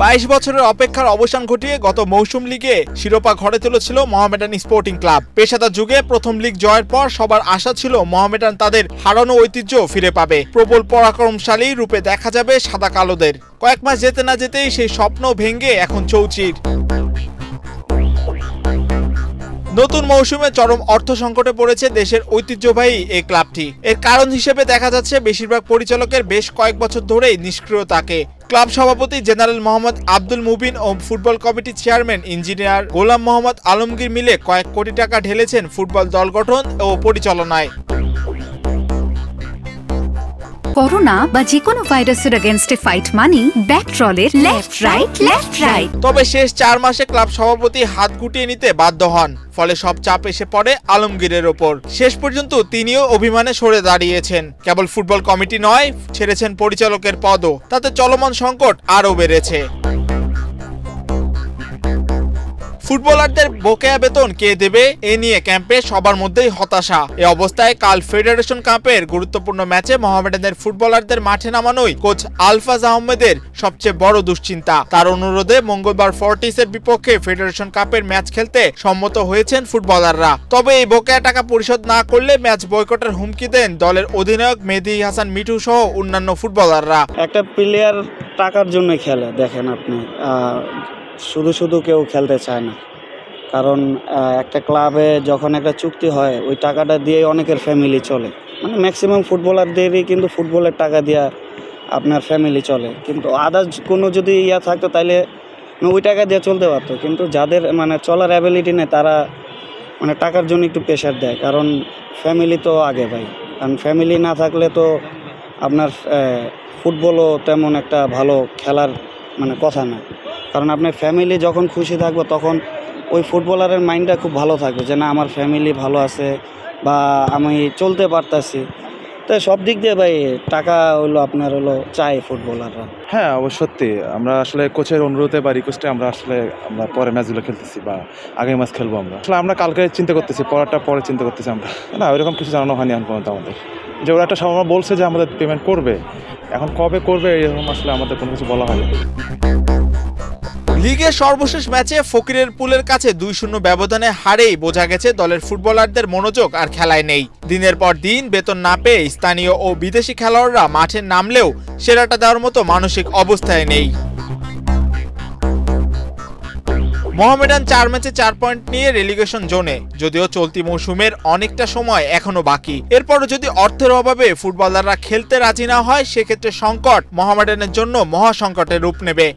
22 বছরের অপেক্ষার অবসান ঘটিয়ে গত মৌসুম লিগে শিরোপা ঘরে তুলেছিল মোহামেডান স্পোর্টিং ক্লাব। পেশাদার যুগে প্রথম লিগ জয়ের পর সবার আশা ছিল মোহামেডান তাদের হারানো ঐতিহ্য ফিরে পাবে, প্রবল পরাক্রমশালী রূপে দেখা যাবে সাদা কালোদের। কয়েক মাস যেতে না যেতেই সেই স্বপ্ন ভেঙে এখন চৌচির। নতুন মৌসুমে চরম অর্থ সংকটে পড়েছে দেশের ঐতিহ্যবাহী এই ক্লাবটি। এর কারণ হিসেবে দেখা যাচ্ছে বেশিরভাগ পরিচালকের বেশ কয়েক বছর ধরেই নিষ্ক্রিয়তাকে। ক্লাব সভাপতি জেনারেল মোহাম্মদ আব্দুল মুবিন ও ফুটবল কমিটি চেয়ারম্যান ইঞ্জিনিয়ার গোলাম মোহাম্মদ আলমগীর মিলে কয়েক কোটি টাকা ঢেলেছেন ফুটবল দল গঠন ও পরিচালনায়। করোনা বা যে কোনো ভাইরাসের এগেইনস্টে ফাইট মানি ব্যাকট্রলের লেফট রাইট। তবে শেষ 4 মাসে ক্লাব সভাপতি হাত গুটিয়ে নিতে বাধ্য হন, ফলে সব চাপ এসে পড়ে আলমগীরের ওপর। শেষ পর্যন্ত তিনিও অভিমানে সরে দাঁড়িয়েছেন। কেবল ফুটবল কমিটি নয়, ছেড়েছেন পরিচালকের পদও। তাতে চলমান সংকট আরও বেড়েছে। ফুটবলারদের বকেয়া বেতন কে দেবে এ নিয়ে ক্যাম্পে সবার মধ্যেই হতাশা। এ অবস্থায় কাল ফেডারেশন কাপের গুরুত্বপূর্ণ ম্যাচে মোহামেডানের ফুটবলারদের মাঠে নামানোই কোচ আলফাজ আহমেদের সবচেয়ে বড় দুশ্চিন্তা। তার অনুরোধে মঙ্গলবার ফর্টিসের বিপক্ষে ফেডারেশন কাপের ম্যাচ খেলতে সম্মত হয়েছেন ফুটবলাররা। তবে এই বকেয়া টাকা পরিশোধ না করলে ম্যাচ বয়কটের হুমকি দেন দলের অধিনায়ক মেহেদী হাসান মিঠু সহ অন্যান্য ফুটবলাররা। একটা প্লেয়ার টাকার জন্য খেলে, দেখেন আপনি শুধু কেউ খেলতে চায় না। কারণ একটা ক্লাবে যখন একটা চুক্তি হয় ওই টাকাটা দিয়ে অনেকের ফ্যামিলি চলে, মানে ম্যাক্সিমাম ফুটবলারদেরই কিন্তু ফুটবলের টাকা দিয়ে আপনার ফ্যামিলি চলে। কিন্তু আদার্স কোনো যদি থাকতো তাহলে ওই টাকা দিয়ে চলতে পারতো। কিন্তু যাদের মানে চলার অ্যাবিলিটি নেই তারা মানে টাকার জন্য একটু প্রেশার দেয়। কারণ ফ্যামিলি তো আগে ভাই, কারণ ফ্যামিলি না থাকলে তো আপনার ফুটবলও তেমন একটা ভালো খেলার মানে কথা না। কারণ আপনার ফ্যামিলি যখন খুশি থাকবে তখন ওই ফুটবলারের মাইন্ডটা খুব ভালো থাকবে যে না আমার ফ্যামিলি ভালো আছে বা আমি চলতে পারতাছি। তো সব দিক দিয়ে ভাই টাকা আপনার চাই ফুটবলাররা। হ্যাঁ সত্যি, আমরা আসলে কোচের অনুরোধে বা রিকোয়েস্টে আমরা পরে ম্যাচগুলো খেলতেছি বা আগে ম্যাচ খেলবো। আমরা কালকে চিন্তা করতেছি, পরে চিন্তা করতেছি। আমরা না ওইরকম কিছু জানানো হয়নি এখন পর্যন্ত আমাদের, যে ওরা একটা সময় বলছে যে আমাদের পেমেন্ট করবে, এখন কবে করবে এরকম আসলে আমাদের কোনো কিছু বলা হয়নি। লিগের সর্বশেষ ম্যাচে ফকিরের পুলের কাছে 2-0 ব্যবধানে হারেই বোঝা গেছে দলের ফুটবলারদের মনোযোগ আর খেলায় নেই। দিনের পর দিন বেতন না পেয়ে স্থানীয় ও বিদেশি খেলোয়াড়রা মাঠে নামলেও সেরাটা দেওয়ার মতো মানসিক অবস্থায় নেই। মোহামেডান 4 ম্যাচে 4 পয়েন্ট নিয়ে রেলিগেশন জোনে, যদিও চলতি মৌসুমের অনেকটা সময় এখনো বাকি। এরপরও যদি অর্থের অভাবে ফুটবলাররা খেলতে রাজি না হয় সেক্ষেত্রে সংকট মোহামেডানের জন্য মহাসংকটের রূপ নেবে।